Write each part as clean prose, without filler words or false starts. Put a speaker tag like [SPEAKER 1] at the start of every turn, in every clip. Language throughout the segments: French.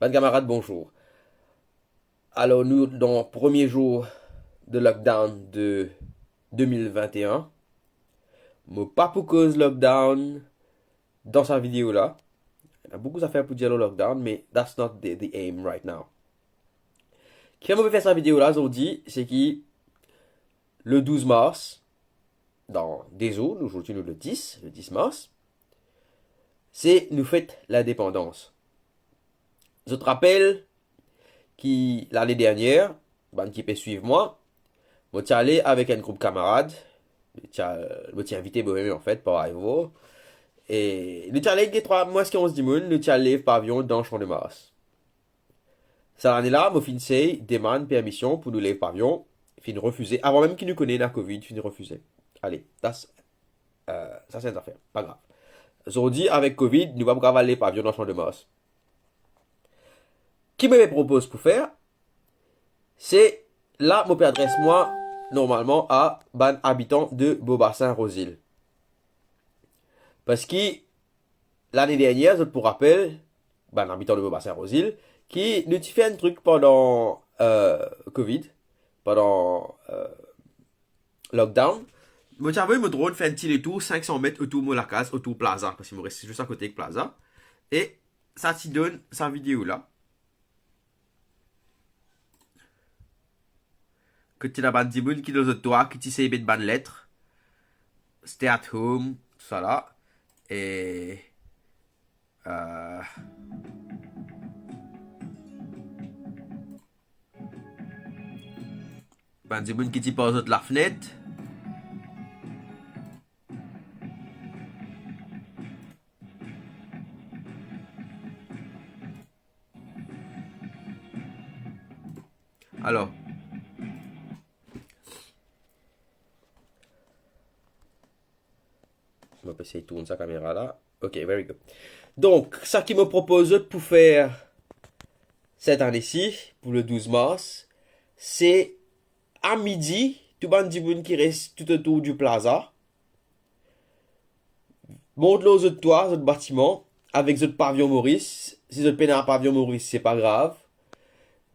[SPEAKER 1] Ban camarades, bonjour. Alors, nous, dans le premier jour de lockdown de 2021, mon pas pour cause lockdown dans sa vidéo là. Il y a beaucoup à faire pour dire le lockdown, mais that's not the aim right now. Qui m'a fait sa vidéo là, aujourd'hui, c'est qui le 12 mars, dans des jours, aujourd'hui nous le 10 mars, c'est nous fête l'indépendance. Je te rappelle qui l'année dernière, ban qui peut suivre moi, je suis allé avec un groupe de camarades, je suis invité moi-même en fait par Ivo, et nous sommes allés avec 3 mois qui 11 dimoun, nous sommes allés pavillon dans Champ de Mars. Cette année-là, je finissais demande permission pour nous lever pavillon, fin refuser, avant même qu'il nous connaisse la Covid, fin refuser. Allez, ça c'est une affaire, pas grave. Aujourd'hui, avec Covid, nous ne pouvons pas aller pavillon dans Champ de Mars. Qui me propose pour faire, c'est là, mon adresse moi normalement à ban habitant de Beaubassin-Rosil. Parce que l'année dernière, je pour rappel, ban habitant de Beaubassin-Rosil, qui nous fait un truc pendant Covid, pendant lockdown. Moi, j'avais mon drone fait un petit tour 500 mètres autour de la case, autour Plaza, parce qu'il me reste juste à côté de Plaza. Et ça t'y donne sa vidéo là. Que tu as des gens qui dans toi, qui t'y sais mettre bonne lettre. Stay at home, tout ça là. Et. Ben, des gens qui t'y passent de la fenêtre. Alors. Je vais essayer de tourner sa caméra là. Ok, very good. Donc, ça qui me propose pour faire cette année-ci, pour le 12 mars, c'est à midi, tout le monde qui reste tout autour du plaza, monte aux autres toits, autres bâtiments, avec autres pavillon Maurice. Si vous peinez un pavillon Maurice, c'est pas grave.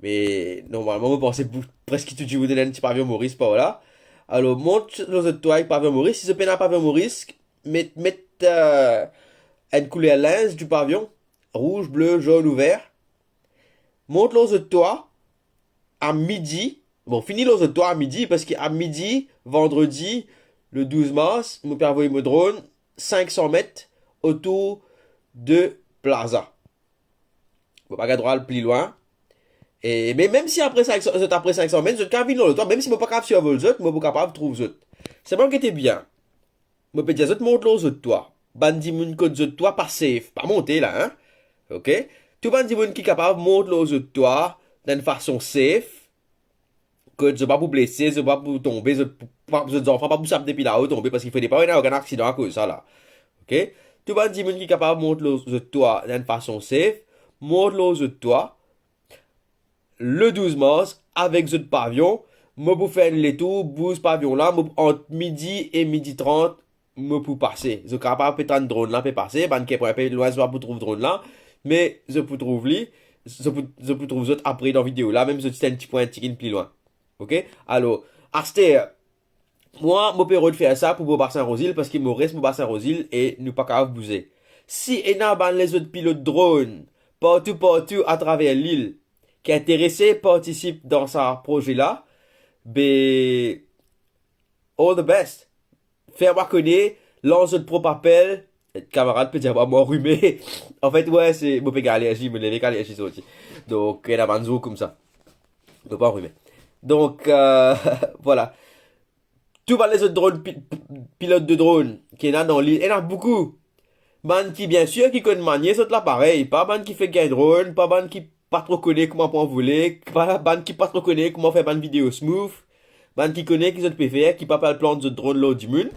[SPEAKER 1] Mais normalement, vous pensez presque tout le monde un petit pavillon Maurice par là. Alors, monte aux autres toits avec pavillon Maurice. Si vous peinez un pavillon Maurice, mettez une couleur linge du pavillon, rouge, bleu, jaune ou vert. Monte aux autres toits à midi. Bon, fini les autres toits à midi, parce qu'à midi, vendredi, le 12 mars, je peux envoyer mon drone 500 mètres autour de Plaza. Je ne peux pas droit plus loin. Mais même si après 500 mètres, je ne peux pas venir le toit, même si je ne peux pas capable sur le autres, je ne peux pas capable de trouver autres. C'est bon que t'es bien. Je peux dire, je monte les autres toits. Bandi moun code autres toits, pas safe. Pas monter là, hein. Ok? Tout bandi moun qui est capable de monter les autres toits d'une façon safe. Que je ne pas pour blesser, je ne pas pour tomber, je ne enfants pas pour saper depuis là-haut tomber parce qu'il ne faut pas avoir un accident à cause de ça là. Ok? Tout bandi moun qui est capable de monter les autres toits d'une façon safe, monte les autres toits. Le 12 mars, avec ce pavillon, je peux faire les tours, bouge pavillon là, entre midi et midi 30, je peux passer. Je suis capable de faire un drone là, peut passer, parce que je peux loin, je peux trouver drone là, mais je peux trouver je peux trouver autres après dans la vidéo là, même si c'est un petit point plus loin. Ok? Alors, Aster, moi, je peux faire ça pour Beaubassin-Rosil, parce qu'il me reste Beaubassin-Rosil et nous pas capable de bouger. Si il y a les autres pilotes drone, partout à travers l'île, qui est intéressé participe dans ce projet-là, ben, all the best. Fais-moi connaître, lance votre propre appel. Camarade peut dire, bah, moi, rhumé. En fait, ouais, c'est, moi, péga allergie, me lever allergie aussi. Donc, il y a un banzo comme ça. Donc, pas rhumé. Donc, voilà. Tous les autres drones, pilotes de drones, qui y en a dans l'île, il y en a beaucoup. Man qui, bien sûr, qui connaît manier, c'est l'appareil. Pas man qui fait gain drone, pas man qui pas trop connaît comment prendre voler, pas ban qui pas trop connaît comment faire une vidéo smooth, ban qui connaît qui peut faire, qui pas le plan de drone l'autre du monde.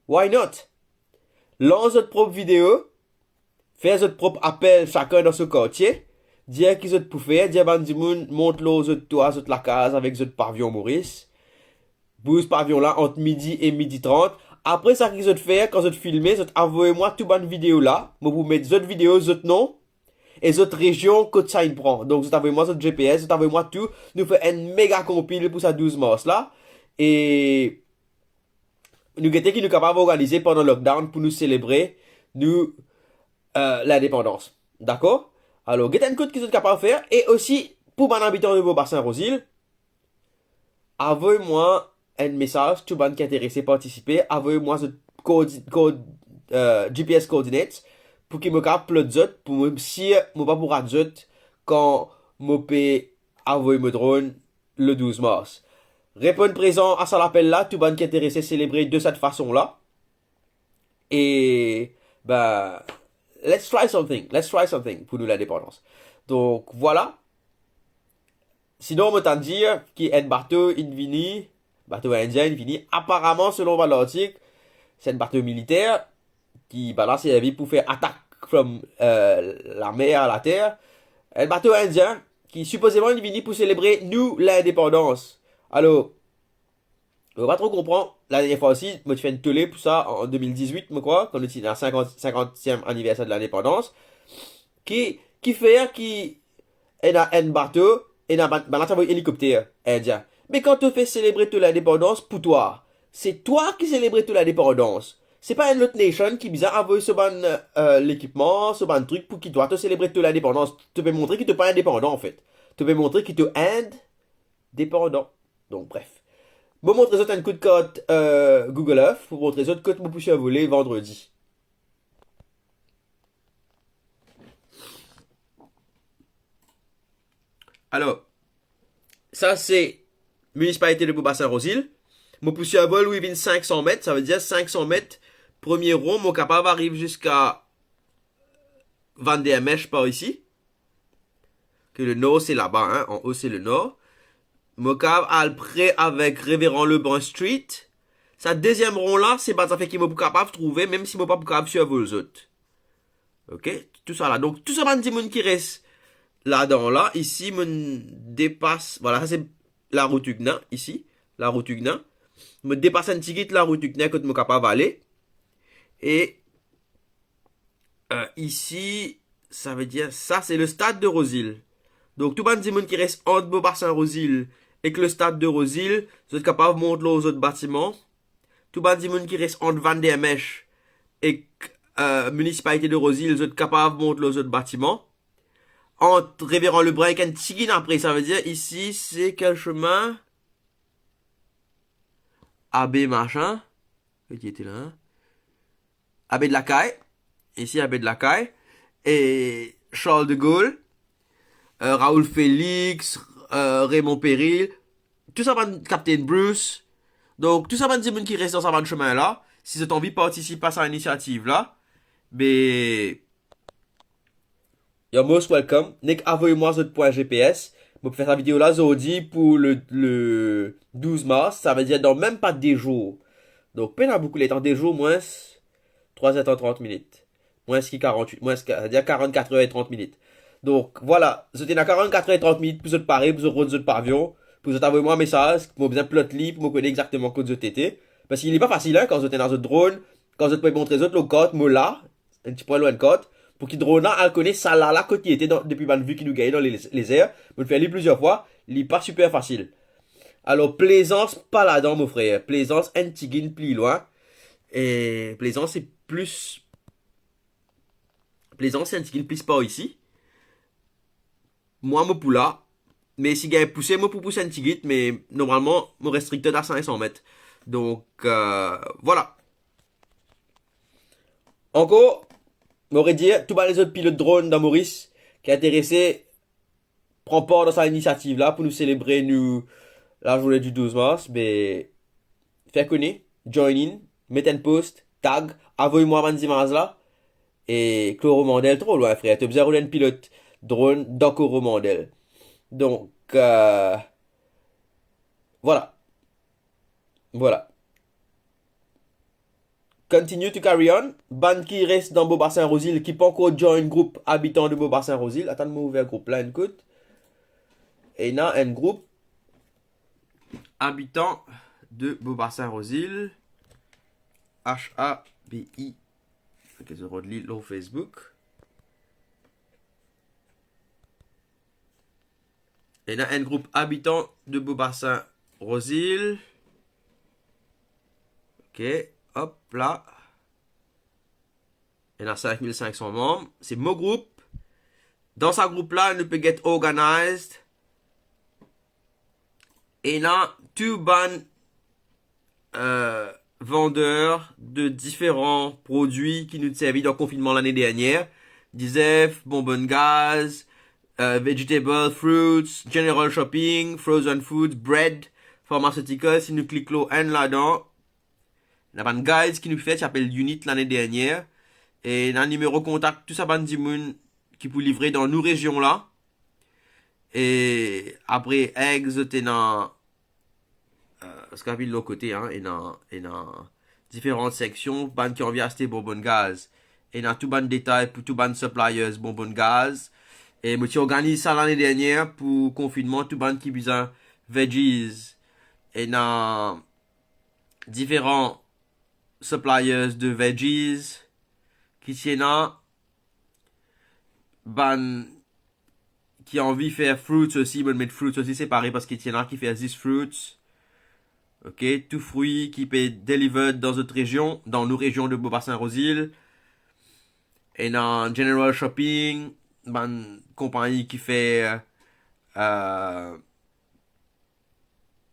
[SPEAKER 1] Why not? Lance votre propre vidéo, faites votre propre appel chacun dans ce quartier, dire qui peut faire, dire ban du monde monte l'autre toit, la case avec votre pavillon Maurice. Bouge pavillon là entre midi et midi 30. Après ça qu'ils ont faire quand vous filmez, vous envoyez-moi toute bonne vidéo là, moi vous mettre votre vidéo, votre nom. et autres régions que ça il prend. Donc, vous avez moi votre GPS, vous avez moi tout. Nous fait un méga compile pour ça 12 mars là. Et nous qui nous capables d'organiser pendant le lockdown pour nous célébrer nous l'indépendance. D'accord? Alors, get un code qui sont capables de faire. Et aussi, pour mon habitant de Beaubassin-Rosil, envoyez-moi un message, tout le monde qui est intéressé à participer, envoyez-moi ce GPS coordinates pour qu'il me capable de pour me si moi pas pour adjut quand je peux envoyer mon drone le 12 mars. Répondre présent à ça l'appel là, tout le monde qui est intéressé à célébrer de cette façon là. Et bah let's try something pour nous l'indépendance. Donc voilà. Sinon, on m'entend dire qu'il y a un bateau infini, bateau indien infini. Apparemment, selon l'article, c'est un bateau militaire qui balance la vie pour faire attaque from la mer à la terre. Un bateau indien qui supposément infini pour célébrer nous l'indépendance. Alors, on va pas trop comprendre. La dernière fois aussi, moi, tu fais une télé pour ça en 2018, je crois, quand on était à 50e anniversaire de l'indépendance. Qui fait, qui est un bateau, et un hélicoptère indien. Mais quand tu fais célébrer toute l'indépendance pour toi, c'est toi qui célèbres toute l'indépendance. C'est pas une autre nation qui bizarre envoie ce ban l'équipement, ce ban truc pour qui doit te célébrer toute l'indépendance. Tu peux montrer qu'il te pas indépendant en fait. Tu peux montrer qu'il te indépendant. Donc bref. Vous montrer ça un coup de code Google Earth pour montrer ça de code mon poussé à voler vendredi. Alors, ça c'est municipalité de Beaubassin-Rosil. Mon poussé à vol within 500 mètres, ça veut dire 500 mètres. Premier rond, mon capable arrive jusqu'à Van der Mesch par ici. Que le nord c'est là-bas, hein. En haut c'est le nord. Mon cave à près avec Révérend Lebrun Street. Sa deuxième rond là, c'est pas ça fait qu'il m'a pas capable de trouver, même si m'a pas capable sur vos autres. Ok? Tout ça là. Donc, tout ça, man, dit qui reste là-dedans là. Ici, me dépasse. Voilà, ça c'est la route Huguenin, ici. La route Huguenin. Me dépasse un petit la route Huguenin que je capable d'aller. Et ici, ça veut dire, ça c'est le stade de Rosil. Donc tout le monde qui reste entre Beaubassin-Rosil et que le stade de Rosil, vous êtes capable de monter aux autres bâtiments. Tout le monde qui reste entre Van der Mesch et municipalité de Rosil, vous êtes capable de monter aux autres bâtiments. Entre Révérend Lebrun et Cantigin après, ça veut dire ici c'est quel chemin? AB machin. Qui était là, hein? AB de la Caille. Ici, AB de la Caille. Et Charles de Gaulle. Raoul Félix. Raymond Péril. Tout ça va Captain Bruce. Donc, tout ça va dire qui reste dans ce chemin là. Si vous avez envie de participer à cette initiative là. Mais. You're most welcome. Nick, envoyez-moi votre point GPS. Je vais faire cette vidéo là aujourd'hui pour le 12 mars. Ça veut dire dans même pas des jours. Donc, peine à beaucoup les temps des jours, moins 3h30 minutes. Moins 48, moins, c'est-à-dire 44 h 30 minutes. Donc, voilà. Vous êtes à 44 h 30 minutes pour vous parer, pour vous rendre votre pavillon, pour vous envoyer moi un message, pour vous besoin plot libre, pour me connaître exactement quand vous êtes. Parce qu'il n'est pas facile, hein, quand vous êtes dans votre drone, quand vous pouvez montrer votre le code, moi là, un petit point loin de code, pour qu'il drone là, elle connaît ça là, côté qui était depuis ma vue qui nous gagne dans les airs. Vous le faites plusieurs fois, il n'est pas super facile. Alors, Plaisance, pas là-dedans, mon frère. Plaisance, Antigone, plus loin. Et Plaisance, c'est plus. Plaisance, c'est Antigone, plus pas ici. Moi, mon poula. Mais si j'ai poussé, moi, pour pousser Antigone, mais normalement, mon restricteur à 500 mètres. Donc, voilà. Encore, m'aurait dit, tout bas les autres pilotes drone dans Maurice, qui est intéressé, prend part dans cette initiative là pour nous célébrer, nous. La journée du 12 mars, mais faire connaître, join in, mettez un post, tag, envoyez-moi un image là, et Coromandel trop loin, frère. Tu as besoin d'un pilote drone dans Coromandel. Donc, voilà. Voilà. Continue to carry on. Band qui reste dans Beaubassin-Rosil, qui peut encore join groupe habitant de Beaubassin-Rosil. Attends-moi ouvrir groupe là, écoute. Et il y a un groupe habitant de Beaubassin-Rosil. HABI. Ok, je relis le Facebook. Et a un groupe habitant de Beaubassin-Rosil. Ok, hop là. Il y a 5500 membres. C'est mon groupe. Dans ce groupe-là, nous peut get organized. Et là, tout ban vendeurs de différents produits qui nous servi dans le confinement l'année dernière. Disef, bonbonne gaz, vegetable, fruits, general shopping, frozen foods, bread, pharmaceuticals. Si nous cliquons là-dedans, il y a un guide qui nous fait, qui s'appelle Unit l'année dernière. Et dans le numéro contact, tout ça, ban dimoun qui peut livrer dans nos régions là. Et après, eggs, t'es dans parce qu'à de l'autre côté, hein, et dans différentes sections, ban qui ont envie acheter bonbonne gaz. Et dans tout ban détail pour tout ban suppliers bonbonne gaz. Et moi, tu organise ça l'année dernière pour confinement, tout ban qui besoin veggies. Et dans différents suppliers de veggies qui tiennent ban qui a envie de faire fruits aussi, bon mettre fruits aussi séparés parce qu'il y en a qui fait 10 fruits. Ok, tout fruit qui peut delivered dans notre région, dans nos régions de Beaubassin-Rosil. Et dans General Shopping, une compagnie qui fait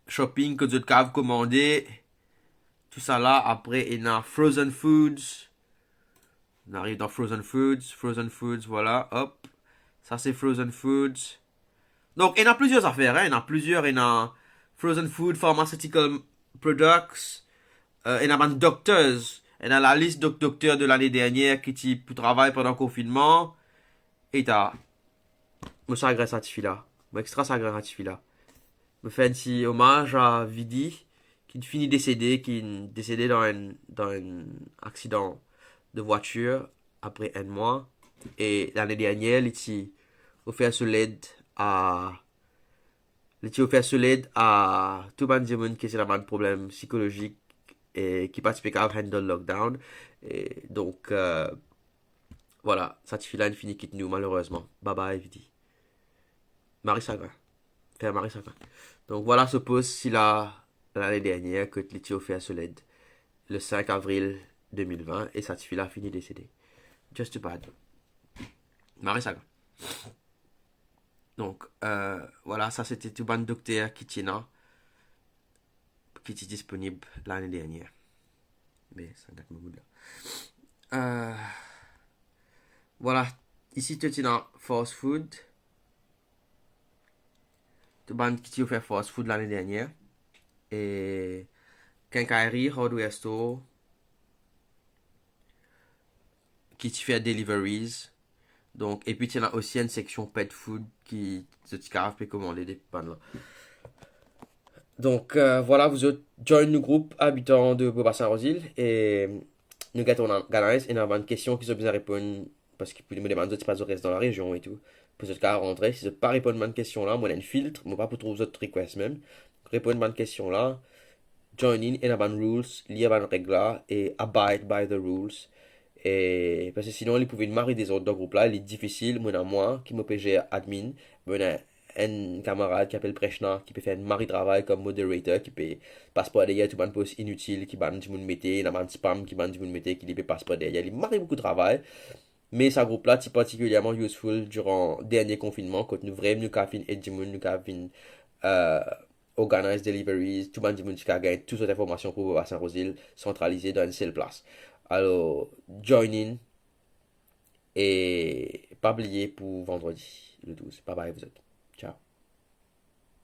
[SPEAKER 1] shopping que vous avez commandé. Tout ça là, après, il y a Frozen Foods. On arrive dans Frozen Foods, voilà, hop. Ça c'est Frozen Foods. Donc, il y en a plusieurs affaires, hein. Il y en a plusieurs, il y a Frozen Food, Pharmaceutical Products, il y a des docteurs. Il y a la liste de docteurs de l'année dernière qui travaillent pendant le confinement. Et t'as, me sagre certifié là. Me extra sagre certifié là. Me fait un petit hommage à Vidi, qui finit décédé, qui est décédé dans un accident de voiture après un mois. Et l'année dernière, il a offert ce l'aide à tout le monde qui a un problème psychologique et qui participe à handle lockdown. Et donc, voilà, ça te file fini quitte nous, malheureusement. Bye bye, Vidi. Marie Sagrin. Faire Marie Sagrin. Donc, voilà, suppose si l'année dernière, que tu as fait ce l'aide le 5 avril 2020 et ça te file fini décédé. Just too bad. Marie Sagrin. Donc, voilà, ça c'était tout ban docteur qui était disponible l'année dernière. Mais ça date mon là. Voilà, ici tu es dans fast food. Tout ban qui fait fast food l'année dernière. Et Quincaillerie, Hardware Store, qui fait deliveries. Donc, et puis tu as aussi une section pet food qui te peut commander des pannes là. Donc voilà, vous autres, join le groupe habitants de Beaubassin-Rosil et nous gâtons organise et nous avons une question qui sont bien répondre parce qu'ils me demandent de pas de reste dans la région et tout. Pour ce cas, rentrer, si vous pas répondre à une question là, moi j'ai un filtre, moi pas pour trouver votre request même. Répondre à une question là, join in et nous avons rules, lire les règles là et abide by the rules. Et parce que sinon, ils pouvaient marrer des autres dans le groupe là, il est difficile. Moi, qui m'opère admin, moi, un camarade qui appelle Preshna, qui peut faire un mari travail comme moderator, qui peut passer par derrière tout le post inutile, qui ban du monde métier, il y a un spam qui ban du monde métier, qui peut passer par derrière. Il marre beaucoup de travail. Mais ce groupe là, c'est particulièrement useful durant le dernier confinement, quand nous vraiment nous avons et du monde, nous avons organize deliveries, tout le monde qui a gagné toute cette information pour Saint-Rosil centralisée dans une seule place. Alors, join in et pas oublier pour vendredi le 12. Bye bye vous êtes. Ciao.